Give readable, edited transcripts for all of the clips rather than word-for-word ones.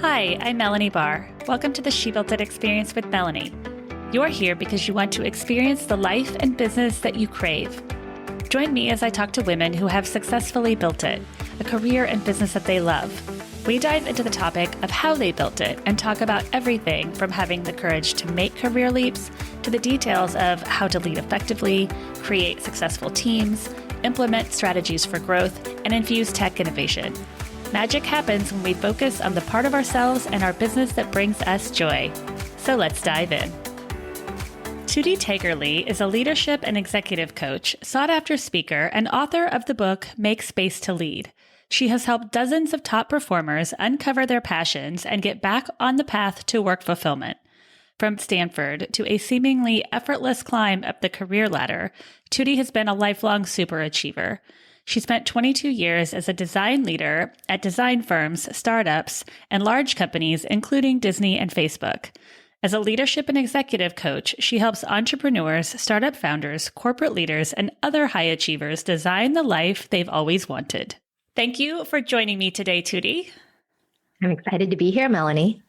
Hi, I'm Melanie Barr. Welcome to the She Built It Experience with Melanie. You're here because you want to experience the life and business that you crave. Join me as I talk to women who have successfully built it, a career and business that they love. We dive into the topic of how they built it and talk about everything from having the courage to make career leaps to the details of how to lead effectively, create successful teams, implement strategies for growth, and infuse tech innovation. Magic happens when we focus on the part of ourselves and our business that brings us joy. So let's dive in. Tutti Taygerly is a leadership and executive coach, sought-after speaker, and author of the book Make Space to Lead. She has helped dozens of top performers uncover their passions and get back on the path to work fulfillment. From Stanford to a seemingly effortless climb up the career ladder, Tutti has been a lifelong superachiever. She spent 22 years as a design leader at design firms, startups, and large companies, including Disney and Facebook. As a leadership and executive coach, she helps entrepreneurs, startup founders, corporate leaders, and other high achievers design the life they've always wanted. Thank you for joining me today, Tutti. I'm excited to be here, Melanie.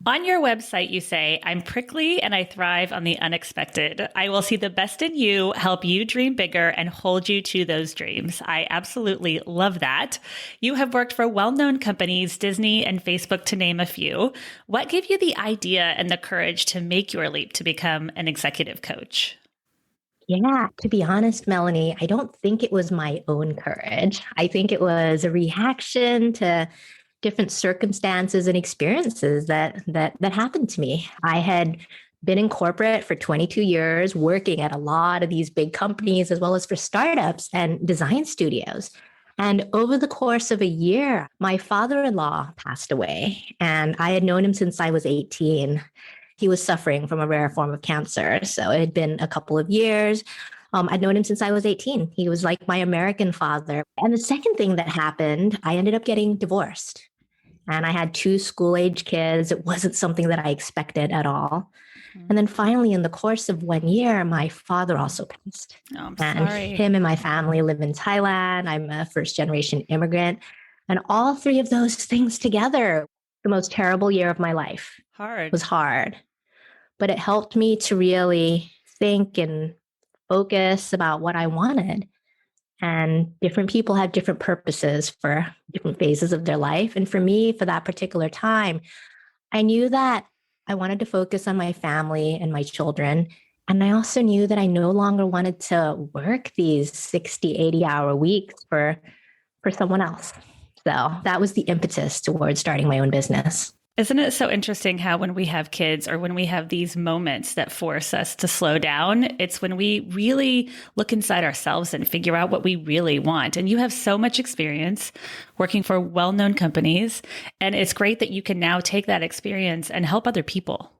On your website, you say, I'm prickly and I thrive on the unexpected. I will see the best in you, help you dream bigger, and hold you to those dreams. I absolutely love that. You have worked for well-known companies, Disney and Facebook, to name a few. What gave you the idea and the courage to make your leap to become an executive coach? Yeah, to be honest, Melanie, I don't think it was my own courage. I think it was a reaction to different circumstances and experiences that happened to me. I had been in corporate for 22 years, working at a lot of these big companies, as well as for startups and design studios. And over the course of a year, my father-in-law passed away, and I had known him since I was 18. He was suffering from a rare form of cancer. So it had been a couple of years. I'd known him since I was 18. He was like my American father. And the second thing that happened, I ended up getting divorced. And I had 2 school-age kids. It wasn't something that I expected at all. And then finally, in the course of 1 year, my father also passed. Oh, I'm and sorry. Him and my family live in Thailand. I'm a first-generation immigrant. And all 3 of those things together, the most terrible year of my life. Hard. It was hard. But it helped me to really think and focus about what I wanted. And different people have different purposes for different phases of their life. And for me, for that particular time, I knew that I wanted to focus on my family and my children. And I also knew that I no longer wanted to work these 60, 80-hour weeks for someone else. So that was the impetus towards starting my own business. Isn't it so interesting how when we have kids or when we have these moments that force us to slow down, it's when we really look inside ourselves and figure out what we really want. And you have so much experience working for well-known companies. And it's great that you can now take that experience and help other people.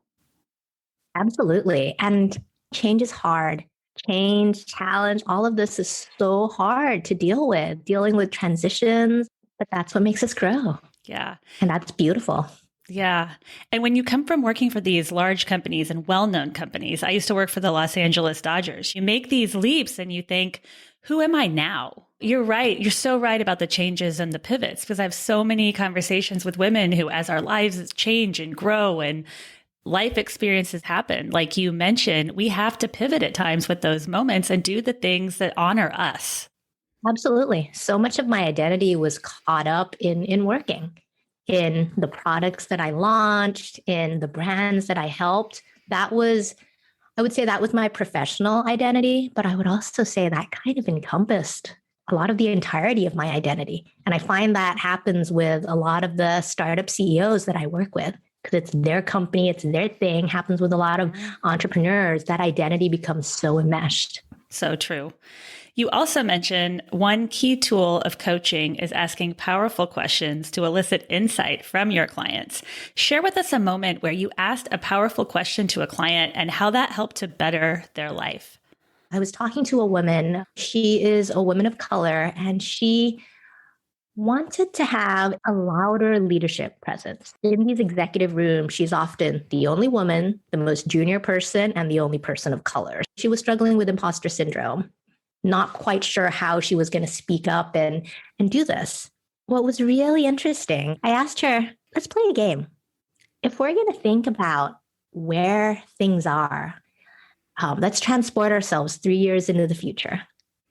Absolutely. And change is hard. Change, challenge, all of this is so hard to deal with, dealing with transitions. But that's what makes us grow. Yeah. And that's beautiful. Yeah. And when you come from working for these large companies and well-known companies, I used to work for the Los Angeles Dodgers. You make these leaps and you think, who am I now? You're right. You're so right about the changes and the pivots, because I have so many conversations with women who, as our lives change and grow and life experiences happen, like you mentioned, we have to pivot at times with those moments and do the things that honor us. Absolutely. So much of my identity was caught up in working, in the products that I launched, in the brands that I helped. I would say that was my professional identity, but I would also say that kind of encompassed a lot of the entirety of my identity. And I find that happens with a lot of the startup CEOs that I work with, because it's their company, it's their thing, happens with a lot of entrepreneurs. That identity becomes so enmeshed. So true. You also mentioned one key tool of coaching is asking powerful questions to elicit insight from your clients. Share with us a moment where you asked a powerful question to a client and how that helped to better their life. I was talking to a woman. She is a woman of color, and she wanted to have a louder leadership presence. In these executive rooms, she's often the only woman, the most junior person, and the only person of color. She was struggling with imposter syndrome, not quite sure how she was going to speak up and do this. What was really interesting, I asked her, let's play a game. If we're going to think about where things are, let's transport ourselves 3 years into the future.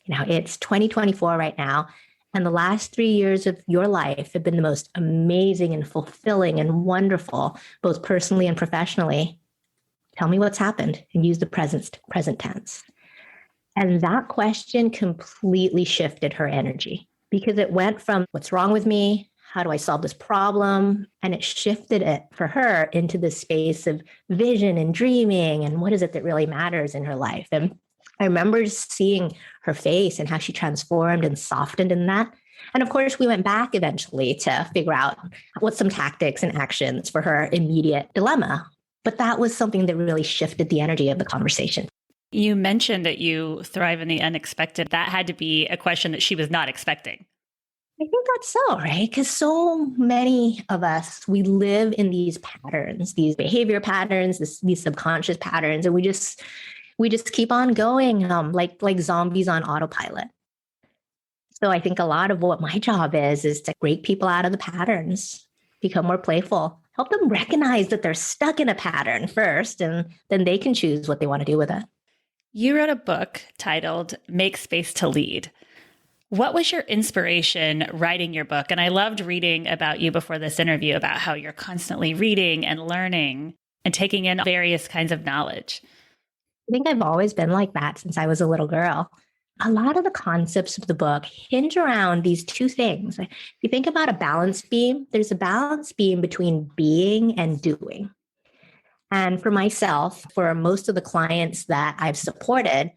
It's 2024 right now. And the last 3 years of your life have been the most amazing and fulfilling and wonderful, both personally and professionally. Tell me what's happened and use the present tense. And that question completely shifted her energy because it went from what's wrong with me? How do I solve this problem? And it shifted it for her into the space of vision and dreaming and what is it that really matters in her life. And I remember seeing her face and how she transformed and softened in that. And of course, we went back eventually to figure out what's some tactics and actions for her immediate dilemma. But that was something that really shifted the energy of the conversation. You mentioned that you thrive in the unexpected. That had to be a question that she was not expecting. I think that's so, right? Because so many of us, we live in these patterns, these behavior patterns, these subconscious patterns, and we just keep on going, like zombies on autopilot. So I think a lot of what my job is to break people out of the patterns, become more playful, help them recognize that they're stuck in a pattern first, and then they can choose what they want to do with it. You wrote a book titled Make Space to Lead. What was your inspiration writing your book? And I loved reading about you before this interview about how you're constantly reading and learning and taking in various kinds of knowledge. I think I've always been like that since I was a little girl. A lot of the concepts of the book hinge around these two things. If you think about a balance beam, there's a balance beam between being and doing. And for myself, for most of the clients that I've supported,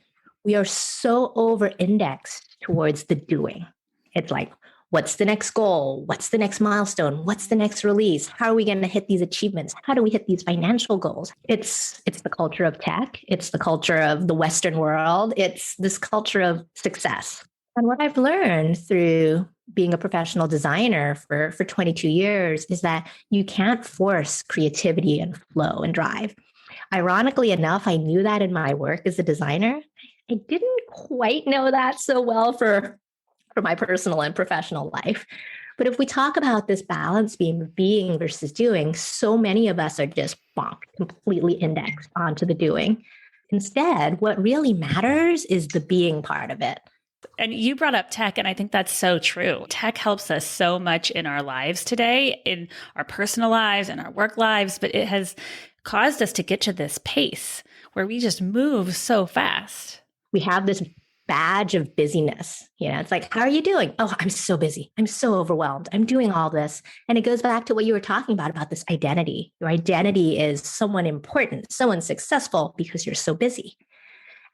we are so over-indexed towards the doing. It's like, what's the next goal? What's the next milestone? What's the next release? How are we going to hit these achievements? How do we hit these financial goals? It's the culture of tech. It's the culture of the Western world. It's this culture of success. And what I've learned through being a professional designer for 22 years is that you can't force creativity and flow and drive. Ironically enough, I knew that in my work as a designer. I didn't quite know that so well for my personal and professional life. But if we talk about this balance being being versus doing, so many of us are just completely indexed onto the doing. Instead, what really matters is the being part of it. And you brought up tech, and I think that's so true. Tech helps us so much in our lives today, in our personal lives and our work lives, but it has caused us to get to this pace where we just move so fast. We have this badge of busyness. It's like, how are you doing? Oh, I'm so busy. I'm so overwhelmed. I'm doing all this. And it goes back to what you were talking about this identity. Your identity is someone important, someone successful because you're so busy.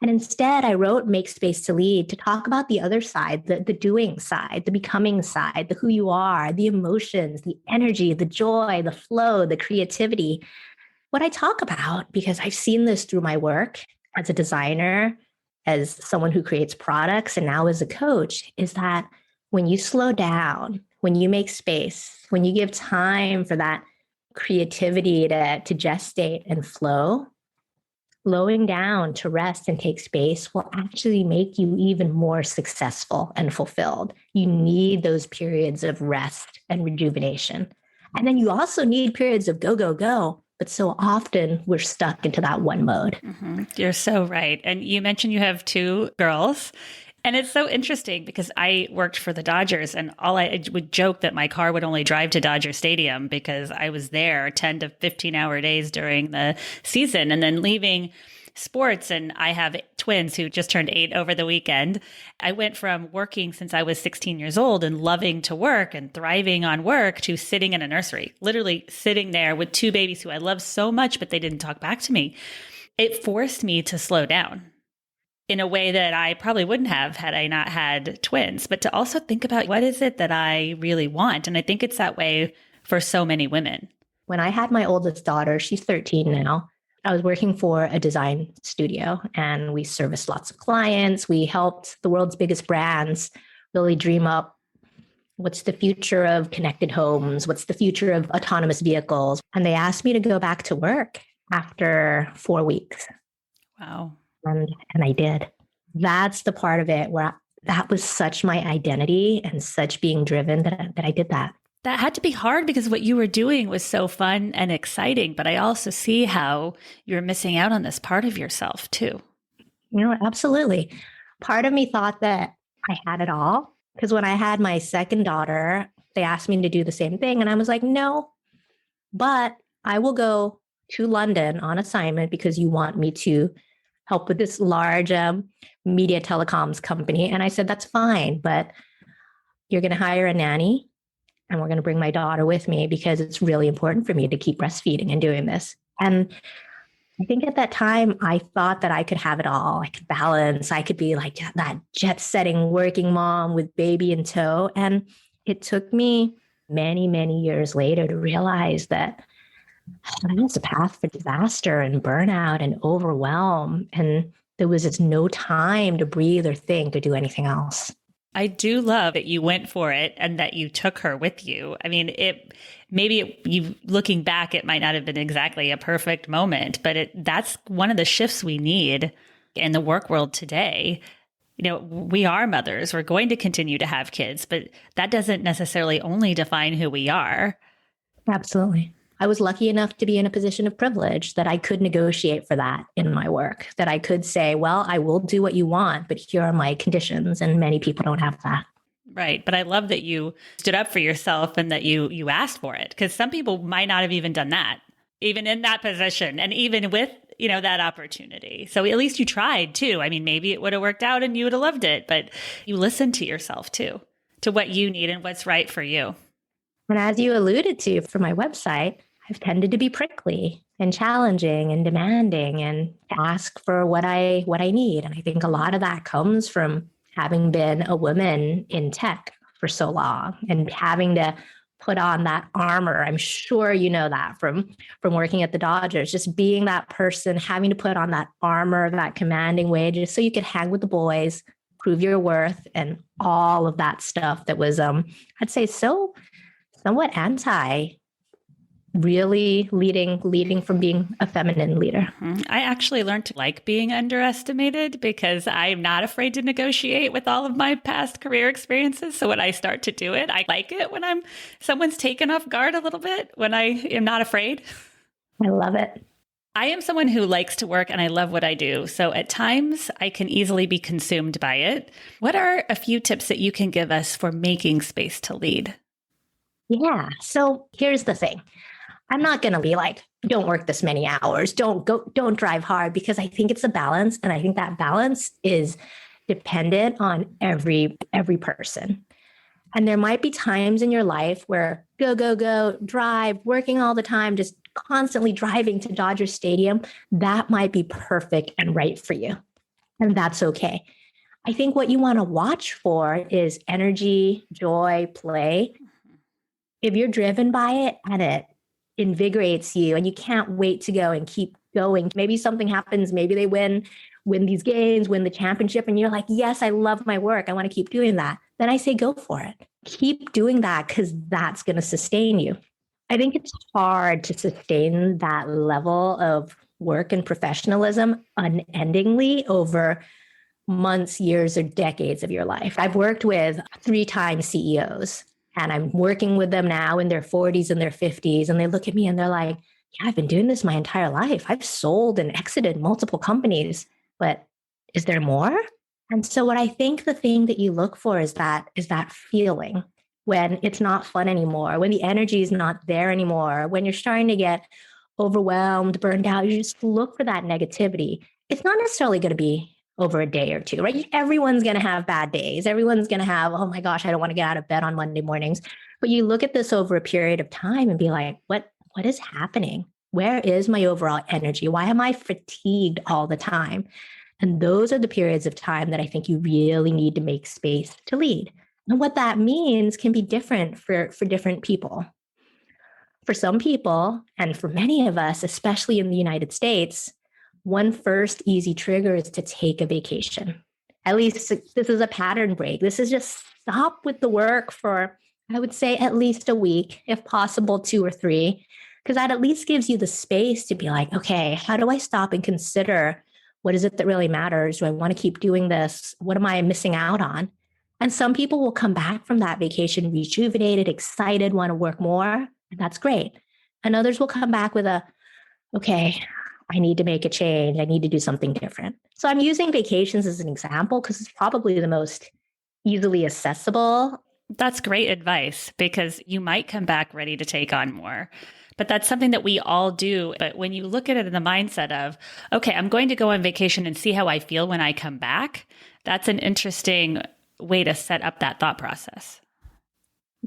And instead, I wrote Make Space to Lead to talk about the other side, the doing side, the becoming side, the who you are, the emotions, the energy, the joy, the flow, the creativity. What I talk about, because I've seen this through my work as a designer, as someone who creates products, and now as a coach, is that when you slow down, when you make space, when you give time for that creativity to gestate and flow, slowing down to rest and take space will actually make you even more successful and fulfilled. You need those periods of rest and rejuvenation. And then you also need periods of go, go, go. But so often we're stuck into that one mode. Mm-hmm. You're so right. And you mentioned you have two girls. And it's so interesting because I worked for the Dodgers, and I would joke that my car would only drive to Dodger Stadium because I was there 10 to 15-hour days during the season and then leaving sports. And I have twins who just turned 8 over the weekend. I went from working since I was 16 years old and loving to work and thriving on work to sitting in a nursery, literally sitting there with 2 babies who I love so much, but they didn't talk back to me. It forced me to slow down in a way that I probably wouldn't have had I not had twins, but to also think about what is it that I really want. And I think it's that way for so many women. When I had my oldest daughter, she's 13 now, I was working for a design studio and we serviced lots of clients. We helped the world's biggest brands really dream up what's the future of connected homes, what's the future of autonomous vehicles. And they asked me to go back to work after 4 weeks. Wow. And I did. That's the part of it where that was such my identity and such being driven that I did that. That had to be hard because what you were doing was so fun and exciting, but I also see how you're missing out on this part of yourself too. Absolutely. Part of me thought that I had it all because when I had my second daughter, they asked me to do the same thing. And I was like, no, but I will go to London on assignment because you want me to help with this large media telecoms company. And I said, that's fine, but you're going to hire a nanny and we're going to bring my daughter with me because it's really important for me to keep breastfeeding and doing this. And I think at that time, I thought that I could have it all. I could balance. I could be like that jet setting working mom with baby in tow. And it took me many, many years later to realize that was a path for disaster and burnout and overwhelm. And there was just no time to breathe or think or do anything else. I do love that you went for it and that you took her with you. I mean, you looking back, it might not have been exactly a perfect moment, but that's one of the shifts we need in the work world today. We are mothers. We're going to continue to have kids, but that doesn't necessarily only define who we are. Absolutely. I was lucky enough to be in a position of privilege that I could negotiate for that in my work, that I could say, well, I will do what you want, but here are my conditions. And many people don't have that. Right. But I love that you stood up for yourself and that you asked for it, because some people might not have even done that, even in that position and even with, that opportunity. So at least you tried too. I mean, maybe it would have worked out and you would have loved it, but you listened to yourself too, to what you need and what's right for you. And as you alluded to for my website, I've tended to be prickly and challenging and demanding and ask for what I need. And I think a lot of that comes from having been a woman in tech for so long and having to put on that armor. I'm sure you know that from working at the Dodgers, just being that person, having to put on that armor, that commanding way, just so you could hang with the boys, prove your worth, and all of that stuff that was, I'd say, somewhat anti, really leading from being a feminine leader. I actually learned to like being underestimated because I'm not afraid to negotiate with all of my past career experiences. So when I start to do it, I like it when someone's taken off guard a little bit, when I am not afraid. I love it. I am someone who likes to work and I love what I do. So at times I can easily be consumed by it. What are a few tips that you can give us for making space to lead? Yeah. So here's the thing. I'm not going to be like, don't work this many hours, don't drive hard, because I think it's a balance. And I think that balance is dependent on every person. And there might be times in your life where go, drive, working all the time, just constantly driving to Dodger Stadium. That might be perfect and right for you. And that's okay. I think what you want to watch for is energy, joy, play. If you're driven by it and it invigorates you and you can't wait to go and keep going, maybe something happens, maybe they win these games, win the championship, and you're like, yes, I love my work, I want to keep doing that. Then I say, go for it. Keep doing that, because that's going to sustain you. I think it's hard to sustain that level of work and professionalism unendingly over months, years, or decades of your life. I've worked with 3-time CEOs. And I'm working with them now in their 40s and their 50s. And they look at me and they're like, yeah, I've been doing this my entire life. I've sold and exited multiple companies, but is there more? And so what I think the thing that you look for is that feeling when it's not fun anymore, when the energy is not there anymore, when you're starting to get overwhelmed, burned out, you just look for that negativity. It's not necessarily going to be over a day or two, right? Everyone's going to have bad days. Everyone's going to have, oh my gosh, I don't want to get out of bed on Monday mornings. But you look at this over a period of time and be like, what is happening? Where is my overall energy? Why am I fatigued all the time? And those are the periods of time that I think you really need to make space to lead. And what that means can be different for different people. For some people, and for many of us, especially in the United States, one first easy trigger is to take a vacation. At least this is a pattern break. This is just stop with the work for, I would say, at least a week, if possible, 2 or 3, because that at least gives you the space to be like, okay, how do I stop and consider what is it that really matters? Do I want to keep doing this? What am I missing out on? And some people will come back from that vacation rejuvenated, excited, want to work more. And that's great. And others will come back with okay, I need to make a change. I need to do something different. So I'm using vacations as an example because it's probably the most easily accessible. That's great advice because you might come back ready to take on more. But that's something that we all do. But when you look at it in the mindset of, okay, I'm going to go on vacation and see how I feel when I come back, that's an interesting way to set up that thought process.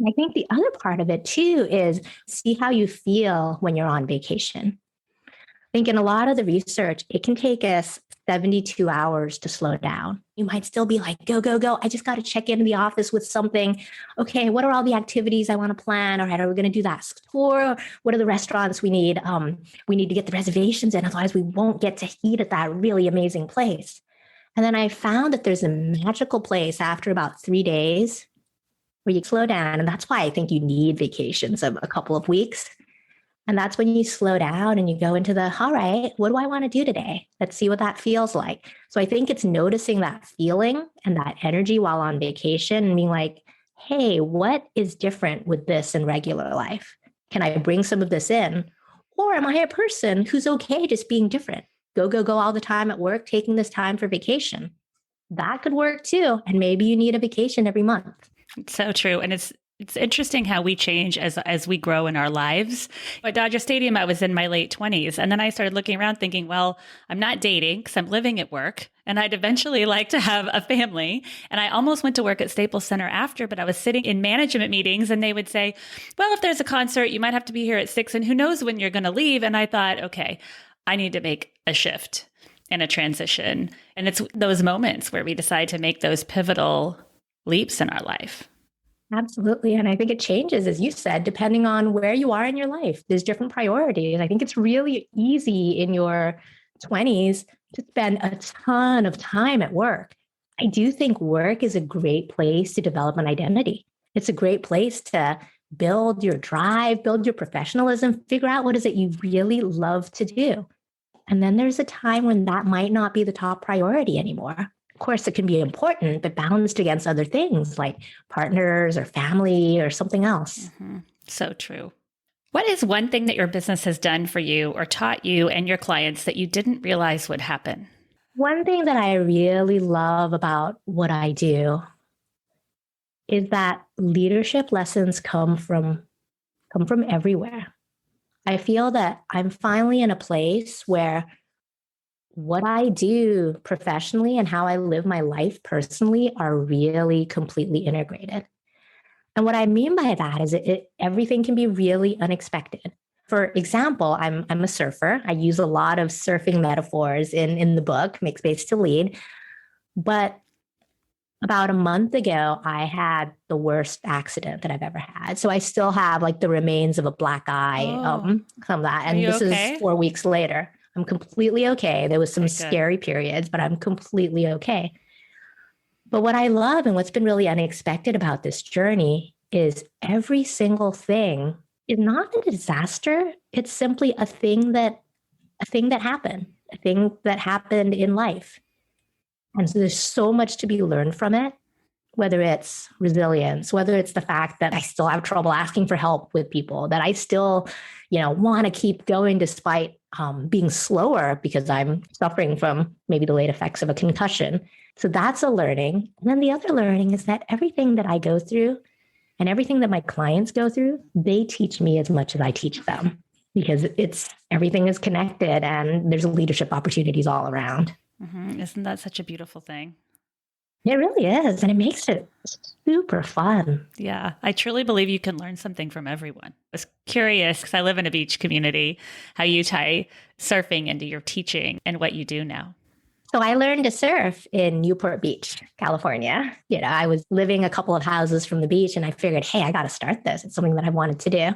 I think the other part of it too is see how you feel when you're on vacation. I think in a lot of the research, it can take us 72 hours to slow down. You might still be like, go, go, go. I just got to check into the office with something. Okay, what are all the activities I want to plan? All right, are we going to do that tour? What are the restaurants we need? We need to get the reservations in, otherwise we won't get to eat at that really amazing place. And then I found that there's a magical place after about 3 days where you slow down. And that's why I think you need vacations of a couple of weeks. And that's when you slow down and you go into all right, what do I want to do today? Let's see what that feels like. So I think it's noticing that feeling and that energy while on vacation and being like, hey, what is different with this in regular life? Can I bring some of this in? Or am I a person who's okay just being different? Go, go, go all the time at work, taking this time for vacation. That could work too. And maybe you need a vacation every month. It's so true. And it's interesting how we change as we grow in our lives. At Dodger Stadium, I was in my late 20s. And then I started looking around thinking, well, I'm not dating because I'm living at work. And I'd eventually like to have a family. And I almost went to work at Staples Center after, but I was sitting in management meetings and they would say, well, if there's a concert, you might have to be here at 6 and who knows when you're going to leave. And I thought, okay, I need to make a shift and a transition. And it's those moments where we decide to make those pivotal leaps in our life. Absolutely. And I think it changes, as you said, depending on where you are in your life. There's different priorities. I think it's really easy in your 20s to spend a ton of time at work. I do think work is a great place to develop an identity. It's a great place to build your drive, build your professionalism, figure out what is it you really love to do. And then there's a time when that might not be the top priority anymore. Of course, it can be important, but balanced against other things like partners or family or something else. Mm-hmm. So true. What is one thing that your business has done for you or taught you and your clients that you didn't realize would happen? One thing that I really love about what I do is that leadership lessons come from everywhere. I feel that I'm finally in a place where what I do professionally and how I live my life personally are really completely integrated. And what I mean by that is everything can be really unexpected. For example, I'm a surfer. I use a lot of surfing metaphors in the book, Make Space to Lead. But about a month ago, I had the worst accident that I've ever had. So I still have like the remains of a black eye from that. And this is 4 weeks later. I'm completely okay. There was some scary periods, but I'm completely okay. But what I love and what's been really unexpected about this journey is every single thing is not a disaster. It's simply a thing that happened, a thing that happened in life. And so there's so much to be learned from it, whether it's resilience, whether it's the fact that I still have trouble asking for help with people, that I still, want to keep going despite being slower because I'm suffering from maybe the late effects of a concussion. So that's a learning. And then the other learning is that everything that I go through and everything that my clients go through, they teach me as much as I teach them because everything is connected and there's leadership opportunities all around. Mm-hmm. Isn't that such a beautiful thing? It really is. And it makes it super fun. Yeah. I truly believe you can learn something from everyone. I was curious because I live in a beach community, how you tie surfing into your teaching and what you do now. So I learned to surf in Newport Beach, California. I was living a couple of houses from the beach and I figured, hey, I got to start this. It's something that I wanted to do.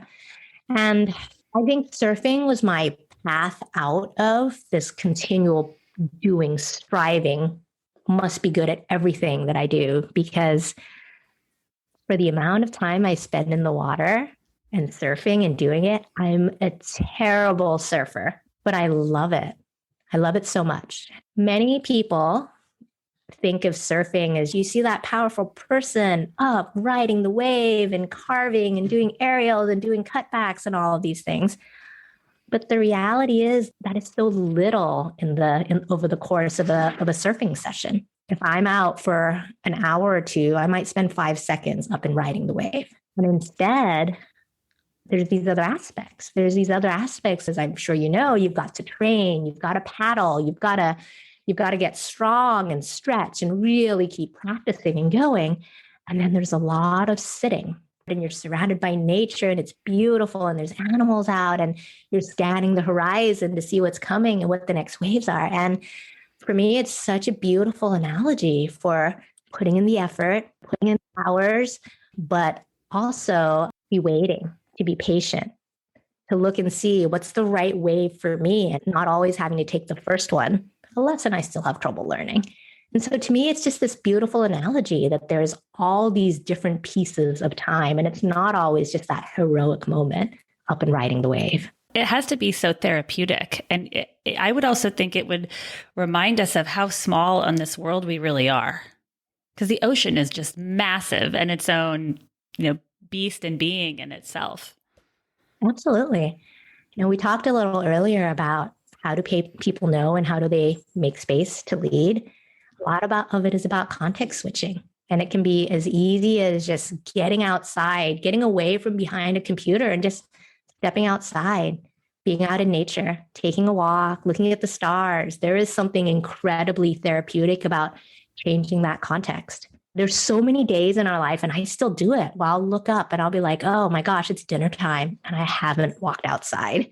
And I think surfing was my path out of this continual doing, striving, must be good at everything that I do, because for the amount of time I spend in the water and surfing and doing it, I'm a terrible surfer, but I love it. I love it so much. Many people think of surfing as you see that powerful person up riding the wave and carving and doing aerials and doing cutbacks and all of these things. But the reality is that it's so little over the course of a surfing session. If I'm out for an hour or two, I might spend 5 seconds up and riding the wave. And instead, there's these other aspects. As I'm sure you know, you've got to train, you've got to paddle, you've got to get strong and stretch and really keep practicing and going. And then there's a lot of sitting. And you're surrounded by nature and it's beautiful and there's animals out and you're scanning the horizon to see what's coming and what the next waves are. And for me, it's such a beautiful analogy for putting in the effort, putting in hours, but also be waiting, to be patient, to look and see what's the right wave for me and not always having to take the first one, a lesson I still have trouble learning. And so to me, it's just this beautiful analogy that there's all these different pieces of time, and it's not always just that heroic moment up and riding the wave. It has to be so therapeutic. And I would also think it would remind us of how small in this world we really are. Because the ocean is just massive and its own, beast and being in itself. Absolutely. We talked a little earlier about how do people know and how do they make space to lead. A lot of it is about context switching. And it can be as easy as just getting outside, getting away from behind a computer and just stepping outside, being out in nature, taking a walk, looking at the stars. There is something incredibly therapeutic about changing that context. There's so many days in our life, and I still do it, where I'll look up and I'll be like, oh my gosh, it's dinner time, and I haven't walked outside.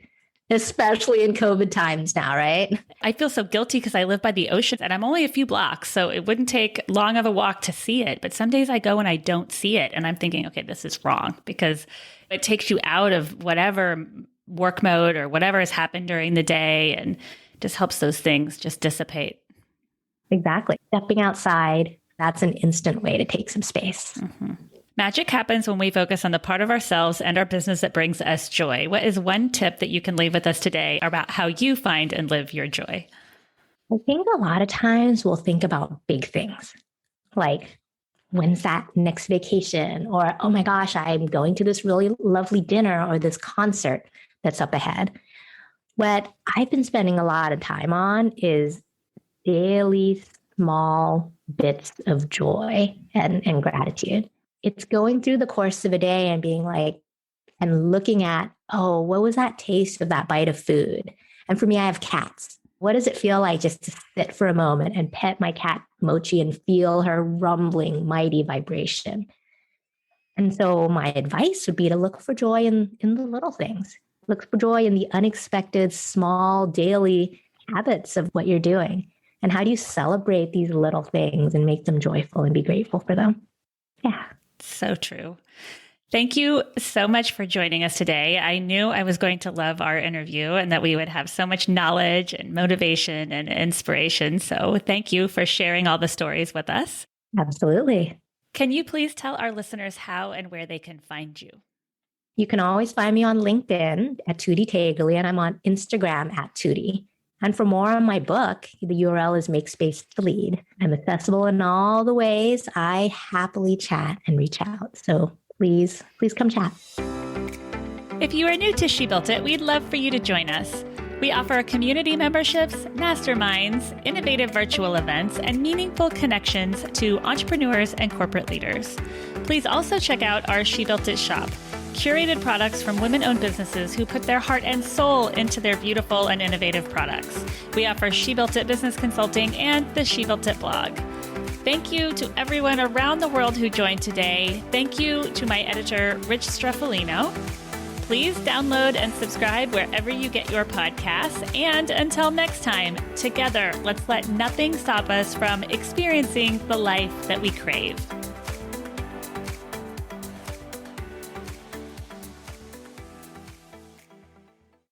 Especially in COVID times now, right? I feel so guilty because I live by the ocean and I'm only a few blocks, so it wouldn't take long of a walk to see it. But some days I go and I don't see it and I'm thinking, okay, this is wrong because it takes you out of whatever work mode or whatever has happened during the day and just helps those things just dissipate. Exactly. Stepping outside, that's an instant way to take some space. Mm-hmm. Magic happens when we focus on the part of ourselves and our business that brings us joy. What is one tip that you can leave with us today about how you find and live your joy? I think a lot of times we'll think about big things like, when's that next vacation? Or, oh my gosh, I'm going to this really lovely dinner or this concert that's up ahead. What I've been spending a lot of time on is daily small bits of joy and gratitude. It's going through the course of a day and being like, and looking at, oh, what was that taste of that bite of food? And for me, I have cats. What does it feel like just to sit for a moment and pet my cat Mochi and feel her rumbling, mighty vibration? And so my advice would be to look for joy in the little things. Look for joy in the unexpected, small, daily habits of what you're doing. And how do you celebrate these little things and make them joyful and be grateful for them? Yeah. So true. Thank you so much for joining us today. I knew I was going to love our interview and that we would have so much knowledge and motivation and inspiration. So thank you for sharing all the stories with us. Absolutely. Can you please tell our listeners how and where they can find you? You can always find me on LinkedIn at Tutti Taygerly, and I'm on Instagram at Tutti. And for more on my book, the URL is Make Space to Lead. I'm accessible in all the ways I happily chat and reach out. So please come chat. If you are new to She Built It, we'd love for you to join us. We offer community memberships, masterminds, innovative virtual events, and meaningful connections to entrepreneurs and corporate leaders. Please also check out our She Built It shop. Curated products from women-owned businesses who put their heart and soul into their beautiful and innovative products. We offer She Built It business consulting and the She Built It blog. Thank you to everyone around the world who joined today. Thank you to my editor, Rich Streffolino. Please download and subscribe wherever you get your podcasts. And until next time, together, let's let nothing stop us from experiencing the life that we crave.